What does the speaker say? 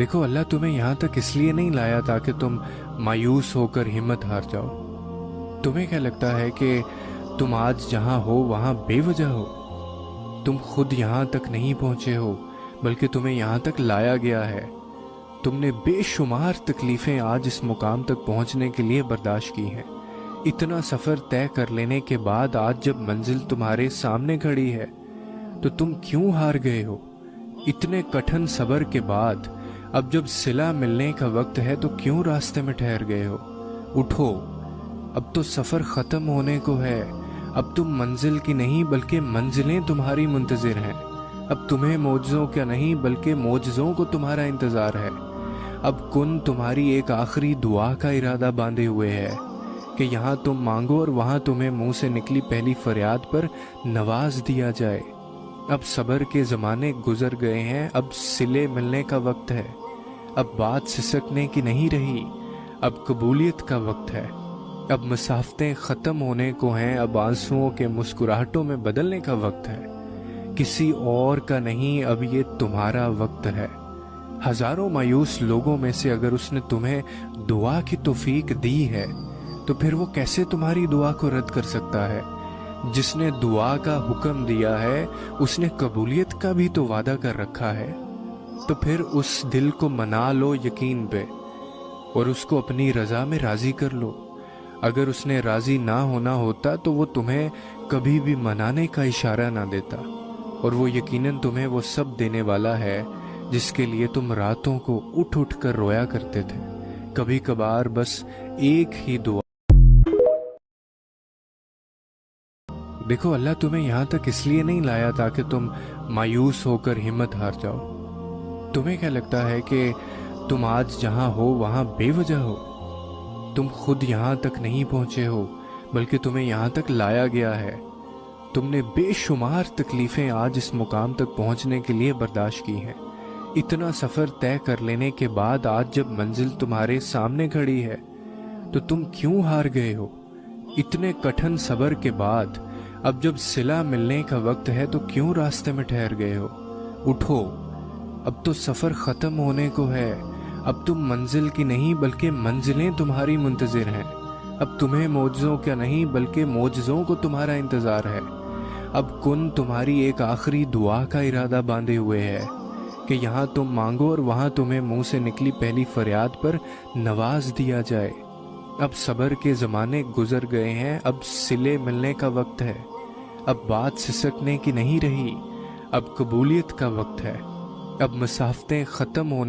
देखो, अल्लाह तुम्हें यहाँ तक इसलिए नहीं लाया ताकि तुम मायूस होकर हिम्मत हार जाओ। तुम्हें क्या लगता है कि तुम आज जहाँ हो वहाँ बेवजह हो? तुम खुद यहाँ तक नहीं पहुँचे हो, बल्कि तुम्हें यहाँ तक लाया गया है। तुमने बेशुमार तकलीफ़ें आज इस मुकाम तक पहुँचने के लिए बर्दाश्त की हैं। इतना सफ़र तय कर लेने के बाद आज जब मंजिल तुम्हारे सामने खड़ी है तो तुम क्यों हार गए हो? इतने कठिन सब्र के बाद अब जब सिला मिलने का वक्त है तो क्यों रास्ते में ठहर गए हो? उठो, अब तो सफ़र ख़त्म होने को है। अब तुम मंजिल की नहीं बल्कि मंजिलें तुम्हारी मुंतज़िर हैं। अब तुम्हें मौजज़ों का नहीं बल्कि मौजज़ों को तुम्हारा इंतज़ार है। अब कुन तुम्हारी एक आखिरी दुआ का इरादा बांधे हुए है कि यहाँ तुम मांगो और वहाँ तुम्हें मुंह से निकली पहली फरियाद पर नवाज दिया जाए। अब सब्र के ज़माने गुजर गए हैं, अब सिले मिलने का वक्त है। अब बात सिसकने की नहीं रही, अब कबूलियत का वक्त है। अब मसाफ़तें ख़त्म होने को हैं, अब आंसुओं के मुस्कुराहटों में बदलने का वक्त है। किसी और का नहीं, अब ये तुम्हारा वक्त है। हज़ारों मायूस लोगों में से अगर उसने तुम्हें दुआ की तौफीक दी है तो फिर वो कैसे तुम्हारी दुआ को रद्द कर सकता है? जिसने दुआ का हुक्म दिया है उसने कबूलियत का भी तो वादा कर रखा है। तो फिर उस दिल को मना लो यकीन पे और उसको अपनी रज़ा में राज़ी कर लो। अगर उसने राज़ी ना होना होता तो वो तुम्हें कभी भी मनाने का इशारा ना देता, और वो यकीनन तुम्हें वो सब देने वाला है जिसके लिए तुम रातों को उठ उठ कर रोया करते थे। कभी कभार बस एक ही दुआ। देखो, अल्लाह तुम्हें यहाँ तक इसलिए नहीं लाया ताकि तुम मायूस होकर हिम्मत हार जाओ। तुम्हें क्या लगता है कि तुम आज जहाँ हो वहाँ बेवजह हो? तुम खुद यहाँ तक नहीं पहुँचे हो, बल्कि तुम्हें यहाँ तक लाया गया है। तुमने बेशुमार तकलीफ़ें आज इस मुकाम तक पहुँचने के लिए बर्दाश्त की हैं। इतना सफ़र तय कर लेने के बाद आज जब मंजिल तुम्हारे सामने खड़ी है तो तुम क्यों हार गए हो? इतने कठिन सब्र के बाद अब जब सिला मिलने का वक्त है तो क्यों रास्ते में ठहर गए हो? उठो, अब तो सफ़र ख़त्म होने को है। अब तुम मंजिल की नहीं बल्कि मंजिलें तुम्हारी मुंतज़िर हैं। अब तुम्हें मौजज़ों का नहीं बल्कि मौजज़ों को तुम्हारा इंतज़ार है। अब कुन तुम्हारी एक आखिरी दुआ का इरादा बांधे हुए है कि यहाँ तुम मांगो और वहाँ तुम्हें मुंह से निकली पहली फरियाद पर नवाज दिया जाए। अब सब्र के ज़माने गुजर गए हैं, अब सिले मिलने का वक्त है। अब बात सिसकने की नहीं रही, अब कबूलियत का वक्त है। अब मसाफ़तें ख़त्म होने